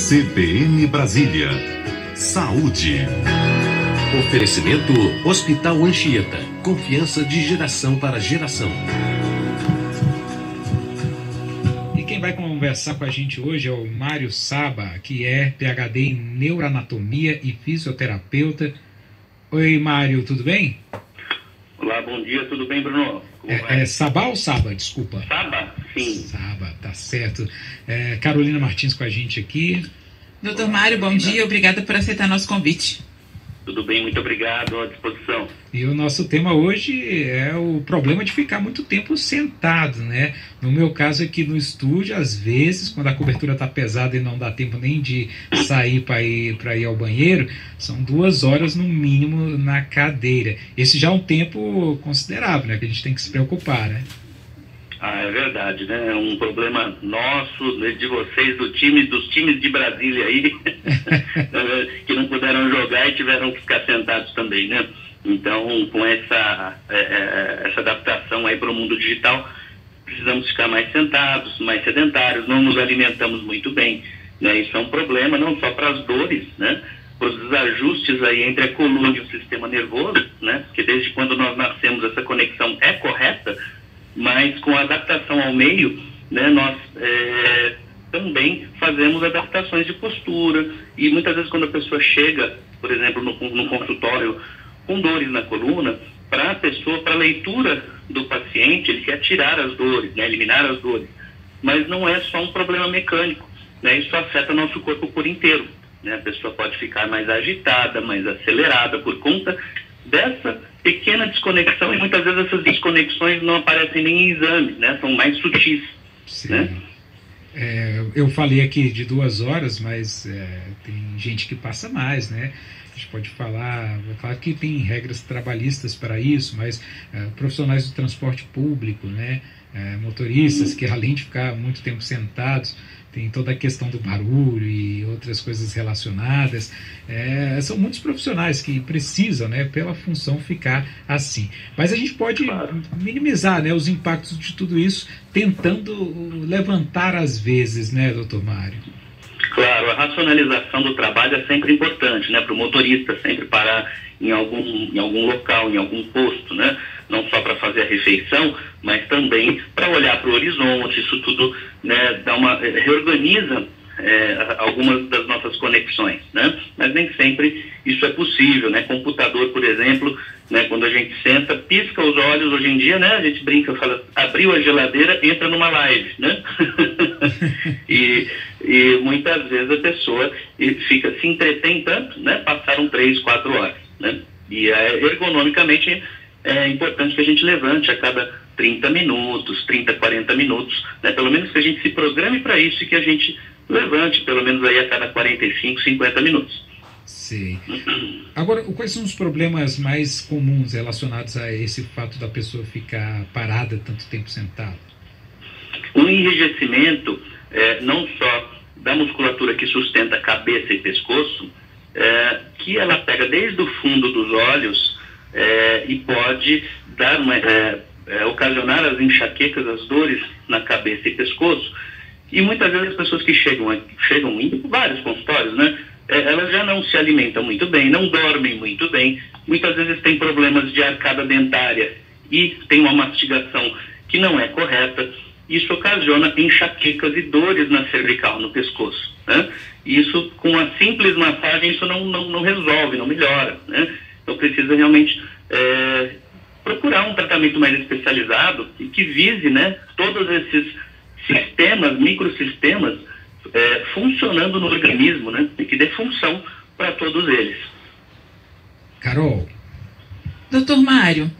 CBN Brasília. Saúde. Oferecimento Hospital Anchieta. Confiança de geração para geração. E quem vai conversar com a gente hoje é o Mário Saba, que é PhD em Neuroanatomia e fisioterapeuta. Oi, Mário, tudo bem? Olá, bom dia, tudo bem, Bruno? É Sabá ou Saba? Desculpa. Saba, sim. Saba, tá certo. Carolina Martins com a gente aqui. Doutor Mário, bom dia, obrigada por aceitar nosso convite. Tudo bem, muito obrigado, à disposição. E o nosso tema hoje é o problema de ficar muito tempo sentado, né? No meu caso aqui no estúdio, às vezes, quando a cobertura está pesada e não dá tempo nem de sair para ir ao banheiro, são 2 horas no mínimo na cadeira. Esse já é um tempo considerável, né? Que a gente tem que se preocupar, né? Ah, é verdade, né? É um problema nosso, de vocês, dos times de Brasília aí, que não puderam jogar e tiveram que ficar sentados também, né? Então, com essa adaptação aí para o mundo digital, precisamos ficar mais sentados, mais sedentários, não nos alimentamos muito bem, né? Isso é um problema não só para as dores, né? Para os desajustes aí entre a coluna e o sistema nervoso, né? Porque desde quando nós nascemos essa conexão é correta, mas com a adaptação ao meio, né, nós também fazemos adaptações de postura, e muitas vezes quando a pessoa chega, por exemplo, no consultório com dores na coluna, para a pessoa, para a leitura do paciente, ele quer tirar as dores, né, eliminar as dores, mas não é só um problema mecânico, né, isso afeta nosso corpo por inteiro, né, a pessoa pode ficar mais agitada, mais acelerada por conta dessa pequena desconexão, e muitas vezes essas desconexões não aparecem nem em exames, né? São mais sutis. Sim. Né? Eu falei aqui de 2 horas, mas tem gente que passa mais, né? A gente pode falar, claro que tem regras trabalhistas para isso, mas profissionais do transporte público, né? Motoristas que, além de ficar muito tempo sentados, tem toda a questão do barulho e outras coisas relacionadas. São muitos profissionais que precisam, né, pela função, ficar assim. Mas a gente pode minimizar, né, os impactos de tudo isso, tentando levantar às vezes, né, doutor Mário? Claro, a racionalização do trabalho é sempre importante, né, para o motorista sempre parar em algum local, em algum posto, né, não só para fazer a refeição, mas também para olhar para o horizonte. Isso tudo, né, reorganiza algumas das nossas conexões, né, mas nem sempre isso é possível, né. Computador, por exemplo, né, quando a gente senta, pisca os olhos, hoje em dia, né, a gente brinca, fala, abriu a geladeira, entra numa live, né. e muitas vezes a pessoa se entretém tanto, né, passaram 3, 4 horas, né, e ergonomicamente é importante que a gente levante a cada 30 minutos, 30, 40 minutos, né, pelo menos que a gente se programe para isso, e que a gente levante pelo menos aí a cada 45, 50 minutos. Sim. Agora, quais são os problemas mais comuns relacionados a esse fato da pessoa ficar parada tanto tempo sentada? O enrijecimento, não só da musculatura que sustenta a cabeça e pescoço, que ela pega desde o fundo dos olhos e pode dar ocasionar as enxaquecas, as dores na cabeça e pescoço. E muitas vezes as pessoas que chegam em vários consultórios, né, elas já não se alimentam muito bem, não dormem muito bem, muitas vezes têm problemas de arcada dentária e tem uma mastigação que não é correta. Isso ocasiona enxaquecas e dores na cervical, no pescoço, né? Isso, com a simples massagem, isso não resolve, não melhora, né? Então precisa realmente procurar um tratamento mais especializado e que vise, né, todos esses sistemas, microsistemas, funcionando no organismo, né, e que dê função para todos eles. Carol. Doutor Mário,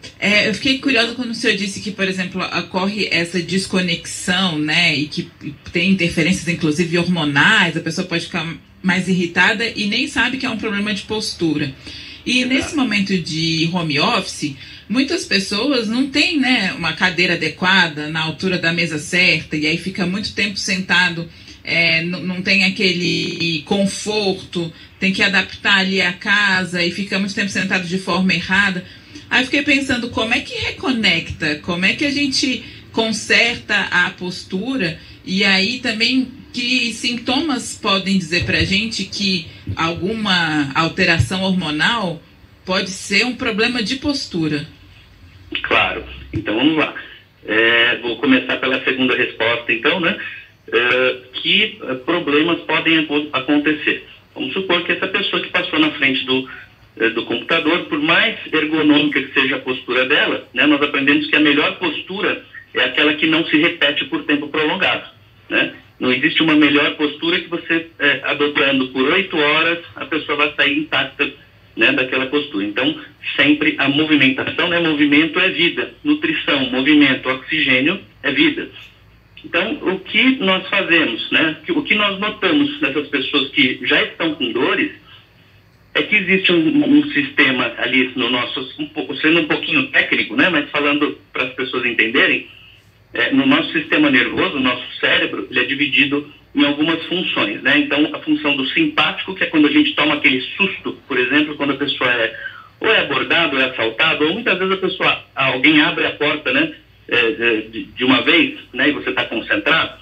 eu fiquei curiosa quando o senhor disse que, por exemplo, ocorre essa desconexão, né, e que tem interferências, inclusive hormonais, a pessoa pode ficar mais irritada e nem sabe que é um problema de postura. E nesse momento de home office, muitas pessoas não têm, né, uma cadeira adequada na altura da mesa certa, e aí fica muito tempo sentado, não tem aquele conforto, tem que adaptar ali a casa e fica muito tempo sentado de forma errada. Aí fiquei pensando, como é que reconecta, como é que a gente conserta a postura e aí também Que sintomas podem dizer para a gente que alguma alteração hormonal pode ser um problema de postura? Claro. Então, vamos lá. Vou começar pela segunda resposta, então, né? Que problemas podem acontecer. Vamos supor que essa pessoa que passou na frente do computador, por mais ergonômica que seja a postura dela, né, nós aprendemos que a melhor postura é aquela que não se repete por tempo prolongado, né? Não existe uma melhor postura que você, adotando por 8 horas, a pessoa vai sair intacta, né, daquela postura. Então, sempre a movimentação, né, movimento é vida, nutrição, movimento, oxigênio é vida. Então, o que nós fazemos, né, o que nós notamos nessas pessoas que já estão com dores, é que existe um sistema ali no nosso, sendo um pouquinho técnico, né, mas falando para as pessoas entenderem, no nosso sistema nervoso, o nosso cérebro, ele é dividido em algumas funções, né? Então, a função do simpático, que é quando a gente toma aquele susto, por exemplo, quando a pessoa ou é abordada, ou é assaltada, ou muitas vezes alguém abre a porta, né, de uma vez, né, e você está concentrado,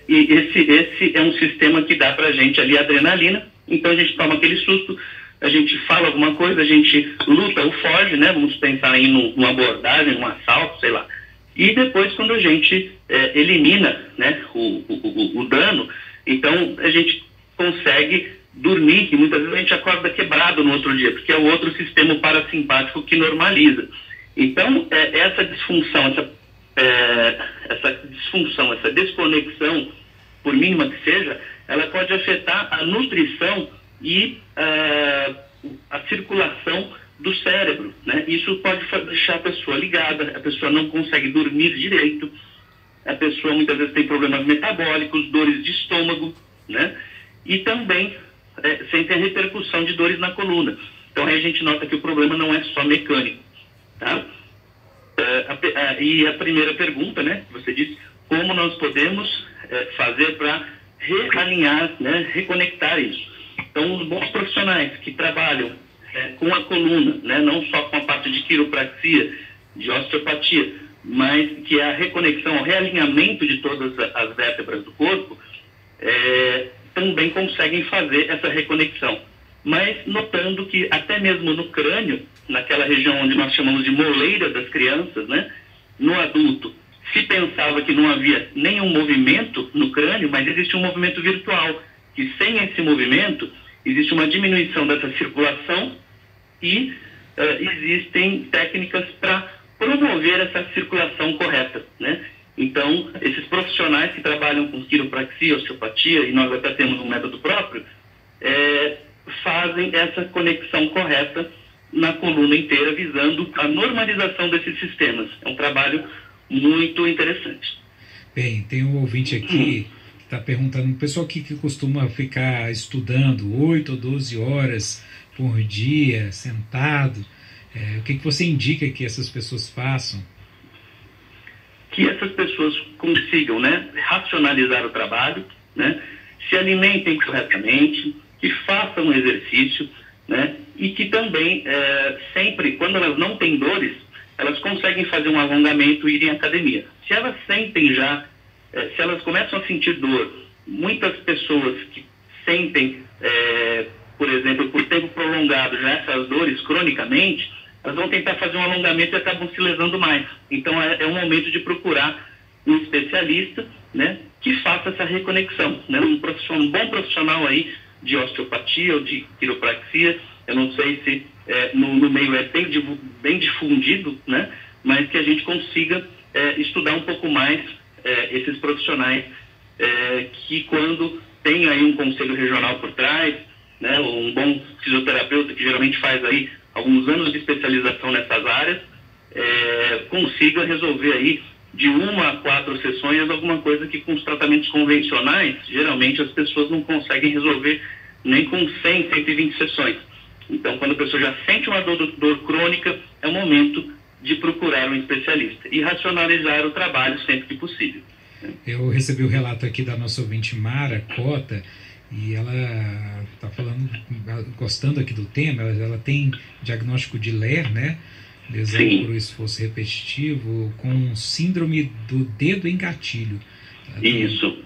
e esse é um sistema que dá para a gente ali adrenalina. Então a gente toma aquele susto, a gente fala alguma coisa, a gente luta ou foge, né? Vamos pensar em numa abordagem, num assalto, sei lá. E depois, quando a gente elimina, né, o dano, então a gente consegue dormir, e muitas vezes a gente acorda quebrado no outro dia, porque é o outro sistema parasimpático que normaliza. Então, essa disfunção, essa desconexão, por mínima que seja, ela pode afetar a nutrição e a circulação do cérebro, né? Isso pode deixar a pessoa ligada, a pessoa não consegue dormir direito, a pessoa muitas vezes tem problemas metabólicos, dores de estômago, né? E também sente a repercussão de dores na coluna. Então aí a gente nota que o problema não é só mecânico, tá? E a primeira pergunta, né? Você disse, como nós podemos fazer para realinhar, né, reconectar isso. Então, os bons profissionais que trabalham com a coluna, né, não só com a parte de quiropraxia, de osteopatia, mas que é a reconexão, o realinhamento de todas as vértebras do corpo, também conseguem fazer essa reconexão. Mas notando que até mesmo no crânio, naquela região onde nós chamamos de moleira das crianças, né, no adulto, se pensava que não havia nenhum movimento no crânio, mas existe um movimento virtual, que sem esse movimento existe uma diminuição dessa circulação e existem técnicas para promover essa circulação correta, né? Então, esses profissionais que trabalham com quiropraxia, osteopatia, e nós até temos um método próprio, fazem essa conexão correta na coluna inteira, visando a normalização desses sistemas. É um trabalho muito interessante. Bem, tem um ouvinte aqui que está perguntando, o pessoal que costuma ficar estudando 8 ou 12 horas por dia, sentado, o que você indica que essas pessoas façam? Que essas pessoas consigam, né, racionalizar o trabalho, né, se alimentem corretamente, que façam exercício, né, e que também, sempre, quando elas não têm dores, elas conseguem fazer um alongamento e ir em academia. Se elas sentem já, se elas começam a sentir dor, muitas pessoas que sentem, por exemplo, por tempo prolongado já essas dores cronicamente, elas vão tentar fazer um alongamento e acabam se lesando mais. Então é um momento de procurar um especialista, né, que faça essa reconexão, né, um bom profissional aí de osteopatia ou de quiropraxia. Eu não sei se no meio bem difundido, né, mas que a gente consiga estudar um pouco mais esses profissionais que, quando tem aí um conselho regional por trás, né, um bom fisioterapeuta que geralmente faz aí alguns anos de especialização nessas áreas, consiga resolver aí de 1 a 4 sessões alguma coisa que com os tratamentos convencionais, geralmente as pessoas não conseguem resolver nem com 100, 120 sessões. Então, quando a pessoa já sente uma dor crônica, é o momento de procurar um especialista e racionalizar o trabalho sempre que possível. Eu recebi o relato aqui da nossa ouvinte Mara Cota, e ela está falando, gostando aqui do tema. Ela tem diagnóstico de LER, né? Lesão por esforço repetitivo, com síndrome do dedo em gatilho. Isso.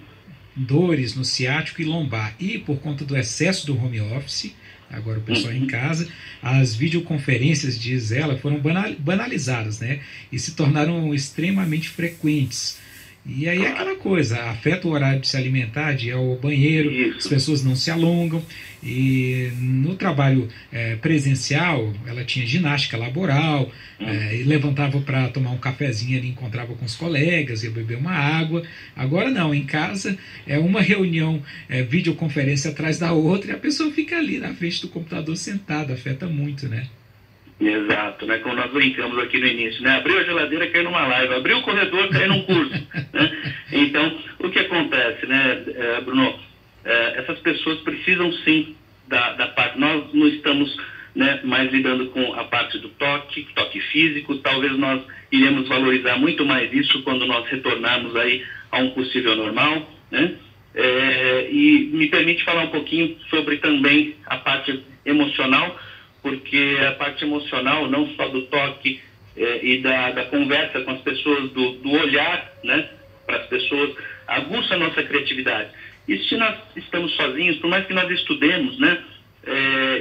dores no ciático e lombar. E por conta do excesso do home office, agora o pessoal em casa, as videoconferências, diz ela, foram banalizadas, né? E se tornaram extremamente frequentes. E aí é aquela coisa, afeta o horário de se alimentar, de ir ao banheiro, as pessoas não se alongam. E no trabalho presencial, ela tinha ginástica laboral, e levantava para tomar um cafezinho ali, encontrava com os colegas, ia beber uma água. Agora não, em casa é uma reunião, videoconferência atrás da outra, e a pessoa fica ali na frente do computador sentada, afeta muito, né? Exato, né? Como nós brincamos aqui no início, né? Abriu a geladeira, caiu numa live, abriu o corredor, caiu num curso, né? Então, o que acontece, né, Bruno? Essas pessoas precisam sim da parte. Nós não estamos, né, mais lidando com a parte do toque físico. Talvez nós iremos valorizar muito mais isso quando nós retornarmos aí a um possível normal, né? E me permite falar um pouquinho sobre também a parte emocional, porque a parte emocional, não só do toque e da conversa com as pessoas, do olhar, né, para as pessoas, aguça a nossa criatividade. E se nós estamos sozinhos, por mais que nós estudemos, né,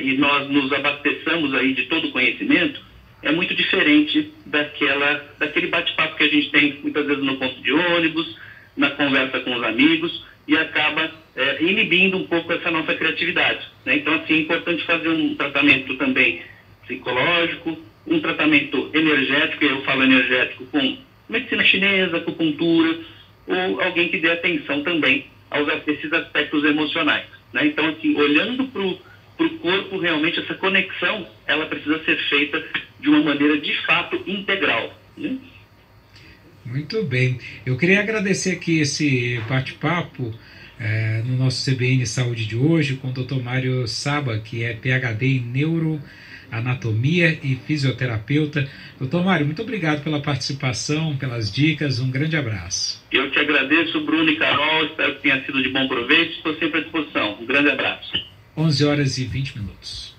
e nós nos abasteçamos aí de todo o conhecimento, é muito diferente daquele bate-papo que a gente tem muitas vezes no ponto de ônibus, na conversa com os amigos, e acaba inibindo um pouco essa nossa criatividade, né? Então, assim, é importante fazer um tratamento também psicológico, um tratamento energético, e eu falo energético com medicina chinesa, acupuntura, ou alguém que dê atenção também a esses aspectos emocionais, né? Então, assim, olhando para o corpo, realmente, essa conexão, ela precisa ser feita de uma maneira, de fato, integral, né? Muito bem. Eu queria agradecer aqui esse bate-papo no nosso CBN Saúde de hoje com o Dr. Mário Saba, que é PhD em Neuroanatomia e fisioterapeuta. Dr. Mário, muito obrigado pela participação, pelas dicas, um grande abraço. Eu te agradeço, Bruno e Carol, espero que tenha sido de bom proveito, estou sempre à disposição. Um grande abraço. 11h20.